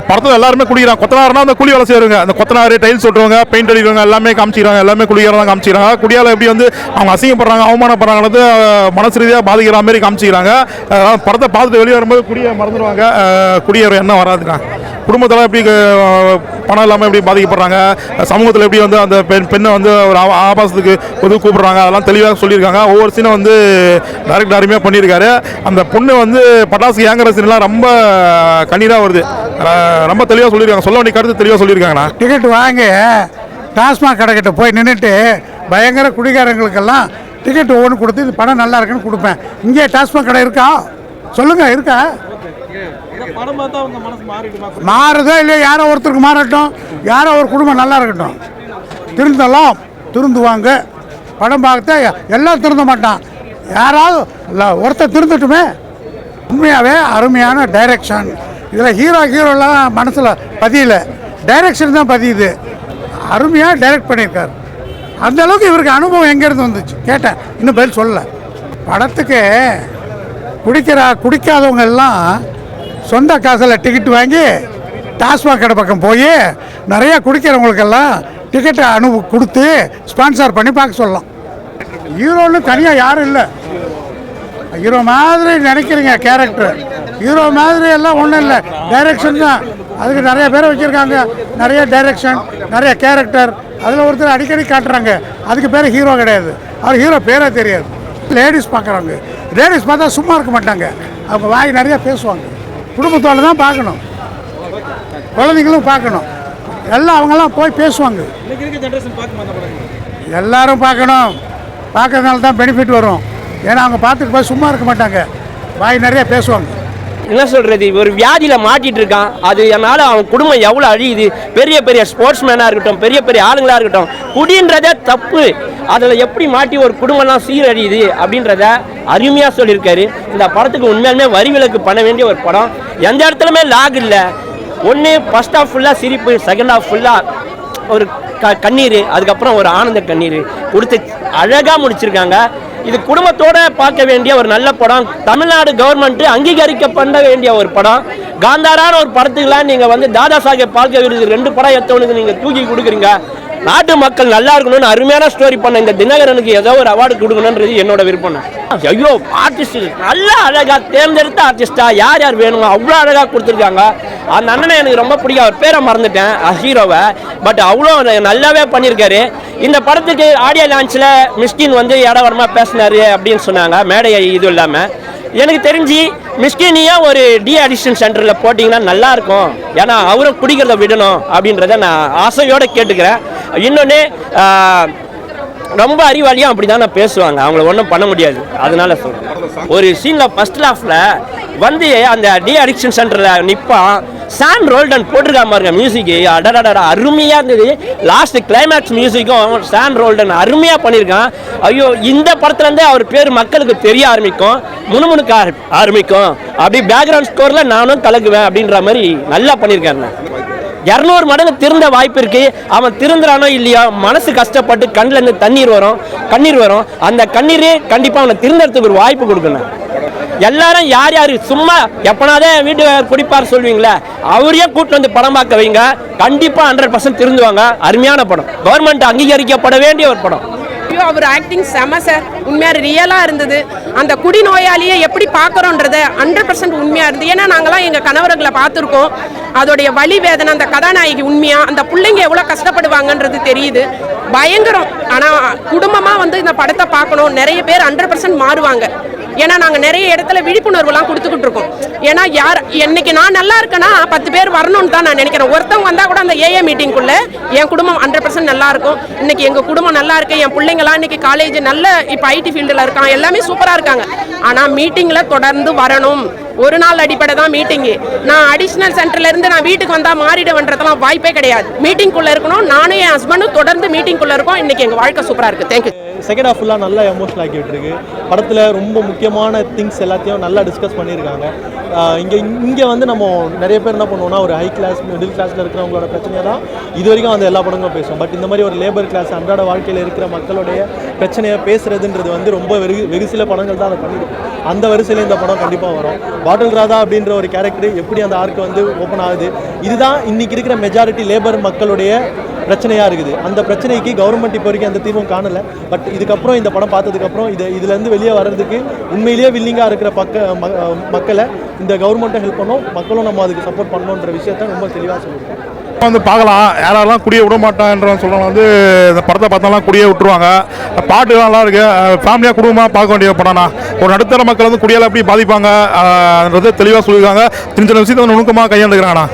படத்தில் எல்லாருமே குடிக்கிறாங்க. கொத்தனாருனா அந்த கூலி வேலை செய்வாங்க, அந்த கொத்தனார் டைல்ஸ் ஓட்டுறவங்க பெயிண்ட் அடிக்கிறவங்க எல்லாமே காமிச்சிக்கிறாங்க. எல்லாமே குடிக்கிறதா காமிச்சிக்கிறாங்க. குடியால் எப்படி வந்து அவங்க அசிங்கப்படுறாங்க அவமானப்படுறாங்கிறது மனசு ரீதியாக பாதிக்கிற மாதிரி காமிச்சிக்கிறாங்க. படத்தை பார்த்துட்டு வெளியே வரும்போது குடியை மறந்துடுவாங்க. குடியேற எண்ணம் வராதுங்க. குடும்பத்தில் எப்படி பணம் இல்லாமல் எப்படி பாதிக்கப்படுறாங்க, சமூகத்தில் எப்படி வந்து அந்த பெண்ணை வந்து ஒரு ஆபாசத்துக்கு வந்து கூப்பிடுறாங்க, அதெல்லாம் தெளிவாக சொல்லியிருக்காங்க. ஒவ்வொரு சீனை வந்து டைரக்டர் அருமையாக பண்ணியிருக்காரு. அந்த பொண்ணு வந்து பட்டாசு ஏங்குற சீன்லாம் ரொம்ப கண்ணீராக வருது. ரொம்ப தெளிவாக சொல்லியிருக்காங்க. சொல்ல வேண்டிய கருத்து தெளிவாக சொல்லியிருக்காங்கண்ணா. டிக்கெட் வாங்கி டாஸ்மாக் கடைக்கிட்ட போய் நின்றுட்டு பயங்கர குடிகாரங்களுக்கெல்லாம் டிக்கெட் ஒவ்வொன்று கொடுத்து இது படம் நல்லா இருக்குன்னு கொடுப்பேன். இங்கே டாஸ்மாக் கடை இருக்கா சொல்லுங்கள்? இருக்கா? மாறுதோ இல்லையா? யாரோ ஒருத்தருக்கு மாறட்டும், யாரோ ஒரு குடும்பம் நல்லா இருக்கட்டும். திருந்தலாம், திருந்துவாங்க. படம் பார்த்த எல்லாம் திருந்த மாட்டான், யாராவது ஒருத்தர் திருந்தட்டுமே. உண்மையாகவே அருமையான டைரக்ஷன். இதில் ஹீரோலாம் மனசில் பதியல, டைரக்ஷன் தான் பதியுது. அருமையாக டைரக்ட் பண்ணியிருக்காரு. அந்த அளவுக்கு இவருக்கு அனுபவம் எங்கேருந்து வந்துச்சு கேட்டேன், இன்னும் பதில் சொல்லலை. படத்துக்கு குடிக்காதவங்க எல்லாம் சொந்த காசில் டிக்கெட் வாங்கி டாஸ்மாக் கடை பக்கம் போய் நிறையா குடிக்கிறவங்களுக்கெல்லாம் டிக்கெட்டை கொடுத்து ஸ்பான்சர் பண்ணி பார்க்க சொல்லலாம். ஹீரோன்னு தனியாக யாரும் இல்லை. ஹீரோ மாதிரி நினைக்கிறீங்க கேரக்டர், ஹீரோ மாதிரி எல்லாம் ஒன்றும் இல்லை. டைரக்ஷன் தான், அதுக்கு நிறைய பேரை வச்சுருக்காங்க. நிறைய டைரக்ஷன், நிறைய கேரக்டர். அதில் ஒருத்தர் அடிக்கடி காட்டுறாங்க, அதுக்கு பேர் ஹீரோ கிடையாது. அவர் ஹீரோ பேரே தெரியாது. லேடிஸ் பார்க்குறாங்க, லேடிஸ் பார்த்தா சும்மா இருக்க மாட்டாங்க, அவங்க வாய் நிறையா பேசுவாங்க. குடும்பத்தோடு தான் பார்க்கணும், குழந்தைங்களும் பார்க்கணும், எல்லாம் அவங்கெல்லாம் போய் பேசுவாங்க. எல்லாரும் பார்க்கணும், பார்க்கறதுனால தான் பெனிஃபிட் வரும். ஏன்னா அவங்க பார்த்துட்டு போய் சும்மா இருக்க மாட்டாங்க, வாய் நிறைய பேசுவாங்க. என்ன சொல்கிறது, ஒரு வியாதியில் மாட்டிகிட்டு இருக்கான். அது என்னால் அவன் குடும்பம் எவ்வளோ அழியுது. பெரிய பெரிய ஸ்போர்ட்ஸ் மேனாக இருக்கட்டும், பெரிய பெரிய ஆளுங்களாக இருக்கட்டும், குடின்றதே தப்பு. அதில் எப்படி மாட்டி ஒரு குடும்பம்லாம் சீரழியுது அப்படின்றத அருமையாக சொல்லியிருக்காரு. இந்த படத்துக்கு உண்மையாலுமே வரி விலக்கு பண்ண வேண்டிய ஒரு படம். எந்த இடத்துலையுமே லாக் இல்லை. ஒன்று ஃபர்ஸ்ட் ஹாஃப் ஃபுல்லாக சிரிப்பு, செகண்ட் ஹாஃப் ஃபுல்லாக ஒரு கண்ணீர், அதுக்கப்புறம் ஒரு ஆனந்த கண்ணீர் கொடுத்து அழகாக முடிச்சிருக்காங்க. இது குடும்பத்தோட பார்க்க வேண்டிய ஒரு நல்ல படம். தமிழ்நாடு கவர்மெண்ட் அங்கீகரிக்கப்பட வேண்டிய ஒரு படம். காந்தாரான ஒரு படத்துக்குலாம் நீங்கள் வந்து தாதா சாஹேப் பால்கே விருது 2 படம் எத்தவனுக்கு நீங்கள் தூக்கி கொடுக்குறீங்க. நாட்டு மக்கள் நல்லா இருக்கணும்னு அருமையான ஸ்டோரி பண்ண இந்த தினகரனுக்கு ஏதோ ஒரு அவார்டு கொடுக்கணுன்றது என்னோட விருப்பம். ஐயோ, ஆர்டிஸ்ட் நல்லா அழகா தேர்ந்தெடுத்த ஆர்டிஸ்டா யார் யார் வேணுமோ அவ்வளோ அழகாக கொடுத்துருக்காங்க. அந்த அண்ணனை எனக்கு ரொம்ப பிடிக்கும். அவர் பேரை மறந்துட்டேன், ஹீரோவை. பட் அவ்வளோ நல்லாவே பண்ணியிருக்காரு. இந்த படத்துக்கு ஆடியோ லான்ச்சில் மிஸ்கின் வந்து இடவரமாக பேசினாரு அப்படின்னு சொன்னாங்க, மேடை இது இல்லாமல். எனக்கு தெரிஞ்சு மிஸ்கினியா ஒரு டி அடிக்ஷன் சென்டரில் போட்டிங்கன்னா நல்லாயிருக்கும். ஏன்னா அவரும் குடிக்கிறத விடணும் அப்படின்றத நான் ஆசையோடு கேட்டுக்கிறேன். இன்னொன்று, ரொம்ப அறிவாளியாக அப்படி தான் பேசுவாங்க, அவங்கள ஒன்றும் பண்ண முடியாது. அதனால சொல்கிறேன். ஒரு சீனில் ஃபர்ஸ்ட் ஹாஃபில் வந்து அந்த டி அடிக்ஷன் சென்டரில் நிற்பான். சான் ரோல்டன் போட்டிருக்காம பாருங்க மியூசிக்கு, அடடா அருமையாக இருந்தது. லாஸ்ட் கிளைமேக்ஸ் மியூசிக்கும் சான் ரோல்டன் அருமையாக பண்ணியிருக்கான். ஐயோ, இந்த படத்துலேருந்தே அவர் பேர் மக்களுக்கு தெரிய ஆரம்பிக்கும், முணுமுணுக்க ஆரம்பிக்கும். அப்படி பேக்ரவுண்ட் ஸ்கோரில் நானும் கலக்குவேன் அப்படின்ற மாதிரி நல்லா பண்ணியிருக்காருண்ணே. 200 மடங்கு திருந்த வாய்ப்பு இருக்கு. அவன் திருந்துறானோ இல்லையா, மனசு கஷ்டப்பட்டு கண்ணிலேருந்து கண்ணீர் வரும். அந்த கண்ணீர் கண்டிப்பாக அவனை திருந்தறதுக்கு ஒரு வாய்ப்பு கொடுக்கணும். எல்லாரும் யார் யார் சும்மா எப்பனாதே வீட்டு குடிப்பார் சொல்வீங்களே, அவரையே கூட்டு வந்து படம் பார்க்க வைங்க, கண்டிப்பாக 100% திருந்துவாங்க. அருமையான படம், கவர்மெண்ட் அங்கீகரிக்கப்பட வேண்டிய ஒரு படம். அவர் ஆக்டிங் செம சார், உண்மையாக ரியலாக இருந்தது. அந்த குடிநோயாளியை எப்படி பார்க்குறோன்றத 100% உண்மையாக இருந்தது. ஏன்னா நாங்களாம் எங்கள் கணவர்களை பார்த்துருக்கோம். அதோடைய வலி வேதனை, அந்த கதாநாயகி உண்மையாக அந்த பிள்ளைங்க எவ்வளோ கஷ்டப்படுவாங்கன்றது தெரியுது. பயங்கரம். ஆனால் குடும்பமாக வந்து இந்த படத்தை பார்க்கணும். நிறைய பேர் 100% மாறுவாங்க. ஏன்னா நாங்கள் நிறைய இடத்துல விழிப்புணர்வுலாம் கொடுத்துக்கிட்டு இருக்கோம். ஏன்னா இன்னைக்கு நான் நல்லா இருக்கேன்னா 10 பேர் வரணும்னு தான் நான் நினைக்கிறேன். ஒருத்தவங்க வந்தால் கூட அந்த ஏஏ மீட்டிங்குள்ளே என் குடும்பம் 100% நல்லா இருக்கும். இன்னைக்கு எங்கள் குடும்பம் நல்லா இருக்கு. என் பிள்ளைங்களாம் இன்னைக்கு காலேஜ் நல்ல இப்போ ஐடி ஃபீல்டில் இருக்காங்க, எல்லாமே சூப்பராக இருக்காங்க. ஆனால் மீட்டிங்கில் தொடர்ந்து வரணும். ஒரு நாள் அடிப்படை தான் மீட்டிங்கு. நான் அடிஷ்னல் சென்டர்லேருந்து நான் வீட்டுக்கு வந்தால் மாறிடுவேன்றதெல்லாம் வாய்ப்பே கிடையாது. மீட்டிங்குள்ளே இருக்கணும். நானும் என் ஹஸ்பண்டும் தொடர்ந்து மீட்டிங்குள்ளே இருக்கோம். இன்றைக்கி எங்கள் வாழ்க்கை சூப்பராக இருக்குது. தேங்க்யூ. செகண்ட் ஹாஃப் ஃபுல்லாக நல்லா எமோஷனல் ஆக்கி விட்டுருக்கு. படத்தில் ரொம்ப முக்கியமான திங்ஸ் எல்லாத்தையும் நல்லா டிஸ்கஸ் பண்ணியிருக்காங்க. இங்கே வந்து நம்ம நிறைய பேர் என்ன பண்ணுவோம்னா, ஒரு ஹை கிளாஸ் மிடில் கிளாஸில் இருக்கிறவங்களோட பிரச்சனையை தான் இது வரைக்கும் வந்து எல்லா படங்களும் பேசுவோம். பட் இந்த மாதிரி ஒரு லேபர் கிளாஸ் அன்றாட வாழ்க்கையில் இருக்கிற மக்களுடைய பிரச்சனையை பேசுறதுன்றது வந்து ரொம்ப வெகு சில படங்கள் தான் அதை பண்ணிருக்கு. அந்த வரிசையில் இந்த படம் கண்டிப்பாக வரும். பாட்டில் ராதா அப்படின்ற ஒரு கேரக்டர் எப்படி அந்த ஆர்க்கு வந்து ஓப்பன் ஆகுது, இதுதான் இன்னைக்கு இருக்கிற மெஜாரிட்டி லேபர் மக்களுடைய பிரச்சனையாக இருக்குது. அந்த பிரச்சனைக்கு கவர்மெண்ட் இப்போ வரைக்கும் அந்த தீர்வும் காணலை. பட் இதுக்கப்புறம் இந்த படம் பார்த்ததுக்கப்புறம் இதுலேருந்து வெளியே வர்றதுக்கு உண்மையிலேயே வில்லிங்காக இருக்கிற மக்களை இந்த கவர்மெண்ட்டும் ஹெல்ப் பண்ணோம், மக்களும் நம்ம அதுக்கு சப்போர்ட் பண்ணணுன்ற விஷயத்த ரொம்ப தெளிவாக சொல்லியிருக்கோம். வந்து பார்க்கலாம், யாரெல்லாம் குடியை விட மாட்டான்ற சொல்கிறவங்க வந்து இந்த படத்தை பார்த்தாலாம் குடியே விட்டுருவாங்க. பாட்டுலாம் நல்லா இருக்கு, ஃபேமிலியாக குடும்பமாக பார்க்க வேண்டிய படம்னா. ஒரு நடுத்தர மக்கள் வந்து குடியால் எப்படி பாதிப்பாங்கன்றது தெளிவாக சொல்லியிருக்காங்க. சின்ன சின்ன விஷயத்தை நுணுக்கமாக கையாண்டுக்கிறாங்கண்ணா.